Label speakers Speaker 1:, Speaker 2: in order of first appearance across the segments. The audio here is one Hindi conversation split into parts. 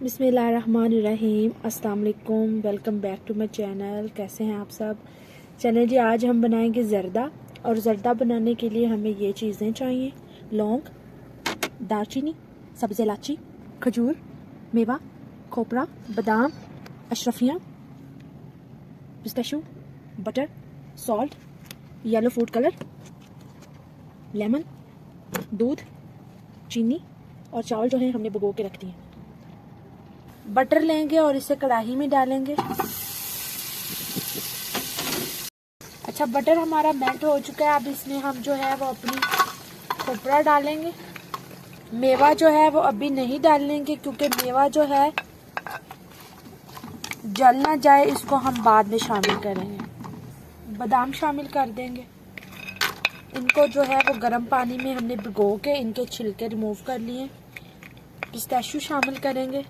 Speaker 1: बिस्मिल्लाहिर्रहमानिर्रहीम, अस्सलाम वालेकुम। Welcome back to my channel. कैसे हैं आप सब? चलें जी, आज हम बनाएंगे ज़र्दा। और ज़र्दा बनाने के लिए हमें ये चीज़ें चाहिए: लौंग, दालचीनी, सब्ज़ इलायची, खजूर, मेवा, खोपरा, बादाम, अशरफियाँ, पिस्ताशू, butter, salt, yellow food colour, lemon, दूध, चीनी और चावल जो है हमने भिगो के रख दिए। बटर लेंगे और इसे कढ़ाई में डालेंगे। अच्छा, बटर हमारा मेल्ट हो चुका है। अब इसमें हम जो है वो अपनी खोपरा डालेंगे। मेवा जो है वो अभी नहीं डालेंगे क्योंकि मेवा जो है जल ना जाए, इसको हम बाद में शामिल करेंगे। बादाम शामिल कर देंगे। इनको जो है वो गर्म पानी में हमने भिगो के इनके छिलके रिमूव कर लिए। पिस्ताशू शामिल करेंगे।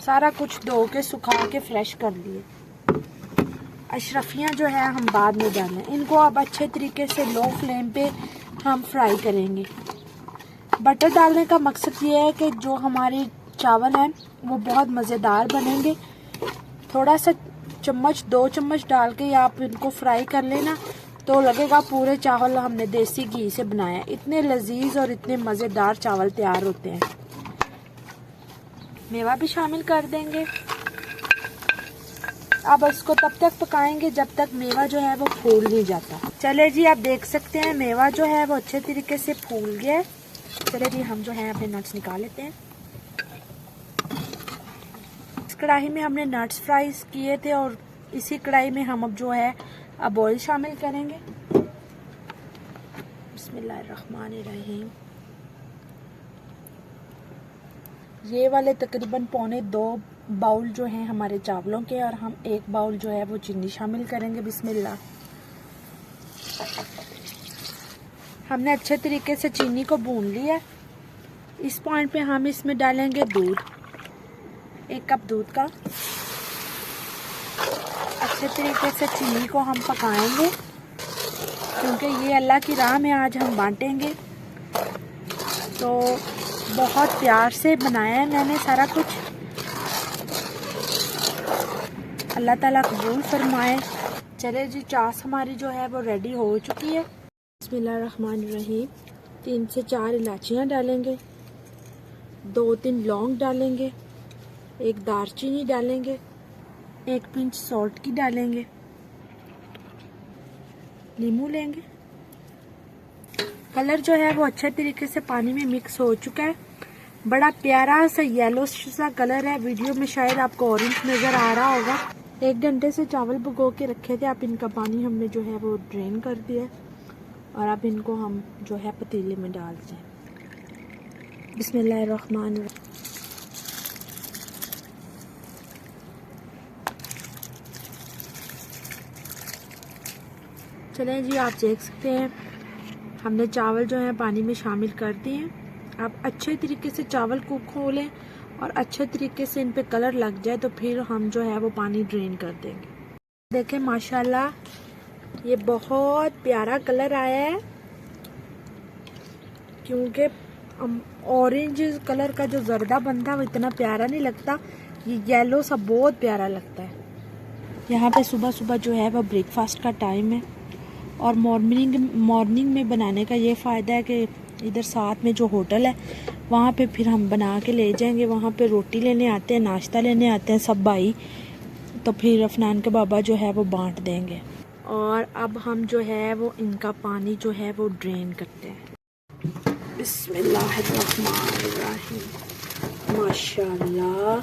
Speaker 1: सारा कुछ धो के सुखा के फ्रेश कर लिए। अशरफियाँ जो है हम बाद में डालें। इनको अब अच्छे तरीके से लो फ्लेम पे हम फ्राई करेंगे। बटर डालने का मकसद ये है कि जो हमारे चावल हैं वो बहुत मज़ेदार बनेंगे। थोड़ा सा चम्मच, 2 चम्मच डाल के आप इनको फ्राई कर लेना तो लगेगा पूरे चावल हमने देसी घी से बनाया। इतने लजीज और इतने मज़ेदार चावल तैयार होते हैं। मेवा भी शामिल कर देंगे। अब इसको तब तक पकाएंगे जब तक मेवा जो है वो फूल नहीं जाता। चले जी, आप देख सकते हैं मेवा जो है वो अच्छे तरीके से फूल गया है। चले जी, हम जो है अपने नट्स निकाल लेते हैं। इस कढ़ाई में हमने नट्स फ्राई किए थे और इसी कढ़ाई में हम अब जो है अब ऑयल शामिल करेंगे। बिस्मिल्लाहिर्रहमानिर्रहीम। ये वाले तकरीबन 1.25 बाउल जो हैं हमारे चावलों के, और हम 1 बाउल जो है वो चीनी शामिल करेंगे। बिस्मिल्लाह। हमने अच्छे तरीके से चीनी को भून लिया। इस पॉइंट पे हम इसमें डालेंगे दूध, 1 कप दूध का। अच्छे तरीके से चीनी को हम पकाएंगे क्योंकि ये अल्लाह की राह में आज हम बांटेंगे। तो बहुत प्यार से बनाया है मैंने सारा कुछ। अल्लाह ताला कबूल फरमाए। चले जी, चास हमारी जो है वो रेडी हो चुकी है। बिस्मिल्लाहिर्रहमानिर्रहीम। 3 से 4 इलायचियाँ डालेंगे, 2-3 लौंग डालेंगे, 1 दालचीनी डालेंगे, 1 पिंच सॉल्ट की डालेंगे, नींबू लेंगे। कलर जो है वो अच्छे तरीके से पानी में मिक्स हो चुका है। बड़ा प्यारा सा येलो सा कलर है। वीडियो में शायद आपको ऑरेंज नज़र आ रहा होगा। 1 घंटे से चावल भिगो के रखे थे। अब इनका पानी हमने जो है वो ड्रेन कर दिया और अब इनको हम जो है पतीले में डालते हैं। बिस्मिल्लाहिर्रहमानिर्रहीम। चलें जी, आप देख सकते हैं हमने चावल जो है पानी में शामिल कर दिए हैं। आप अच्छे तरीके से चावल को खोलें और अच्छे तरीके से इन पे कलर लग जाए तो फिर हम जो है वो पानी ड्रेन कर देंगे। देखें माशाल्लाह, ये बहुत प्यारा कलर आया है क्योंकि ऑरेंज कलर का जो ज़र्दा बनता है वो इतना प्यारा नहीं लगता। ये येलो सा बहुत प्यारा लगता है। यहाँ पे सुबह सुबह जो है वो ब्रेकफास्ट का टाइम है और मॉर्निंग में बनाने का ये फ़ायदा है कि इधर साथ में जो होटल है वहाँ पे फिर हम बना के ले जाएंगे। वहाँ पे रोटी लेने आते हैं, नाश्ता लेने आते हैं सब भाई, तो फिर अफनान के बाबा जो है वो बांट देंगे। और अब हम जो है वो इनका पानी जो है वो ड्रेन करते हैं। बिस्मिल्लाहिर्रहमानिर्रहीम। माशाल्लाह,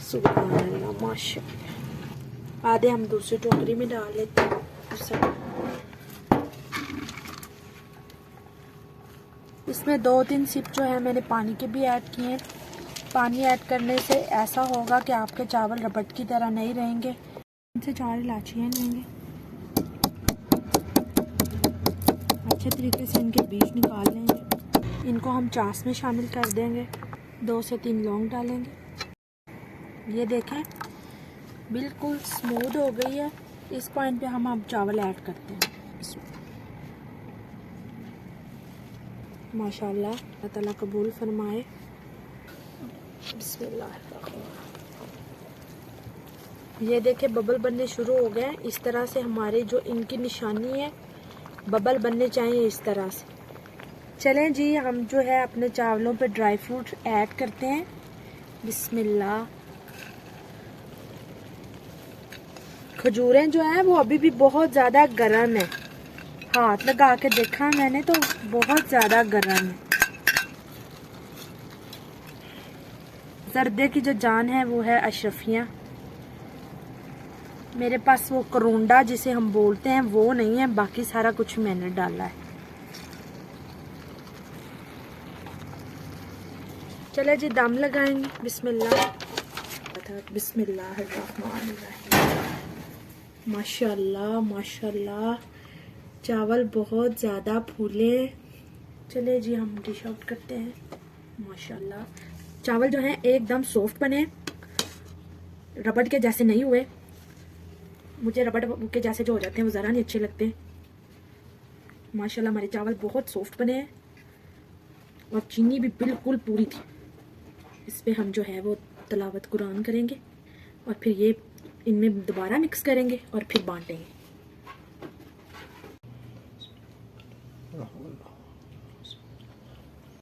Speaker 1: सुभानअल्लाह, माशाल्लाह। आधे हम दूसरी टोकरी में डाल लेते हैं। इसमें 2-3 सिप जो है मैंने पानी के भी ऐड किए हैं। पानी ऐड करने से ऐसा होगा कि आपके चावल रबड़ की तरह नहीं रहेंगे। 3 से 4 इलायचियाँ लेंगे, अच्छे तरीके से इनके बीज निकाल लेंगे। इनको हम चास में शामिल कर देंगे। 2 से 3 लौंग डालेंगे। ये देखें बिल्कुल स्मूथ हो गई है। इस पॉइंट पे हम अब चावल ऐड करते हैं। माशाल्लाह, अल्लाह ताला कबूल फरमाए। बिस्मिल्लाह। ये देखे बबल बनने शुरू हो गए। इस तरह से हमारे जो इनकी निशानी है, बबल बनने चाहिए इस तरह से। चलें जी, हम जो है अपने चावलों पे ड्राई फ्रूट ऐड करते हैं। बिस्मिल्लाह। खजूरें जो हैं वो अभी भी बहुत ज़्यादा गर्म है। हाथ लगा के देखा मैंने तो बहुत ज़्यादा गर्म है। जर्दे की जो जान है वो है अशरफियाँ। मेरे पास वो करोंडा जिसे हम बोलते हैं वो नहीं है, बाकी सारा कुछ मैंने डाला है। चले जी दम लगाएंगे। बिस्मिल्लाह। बिस्मिल्लाहिर्रहमानिर्रहीम। माशाल्लाह माशाल्लाह, चावल बहुत ज़्यादा फूले। चले जी हम डिश आउट करते हैं। माशाल्लाह चावल जो है एकदम सॉफ्ट बने, रबड़ के जैसे नहीं हुए। मुझे रबड़ के जैसे जो हो जाते हैं वो ज़रा नहीं अच्छे लगते। माशाल्लाह हमारे चावल बहुत सॉफ्ट बने हैं और चीनी भी बिल्कुल पूरी थी। इस पे हम जो है वो तिलावत कुरान करेंगे और फिर ये इनमें दोबारा मिक्स करेंगे और फिर बांटेंगे।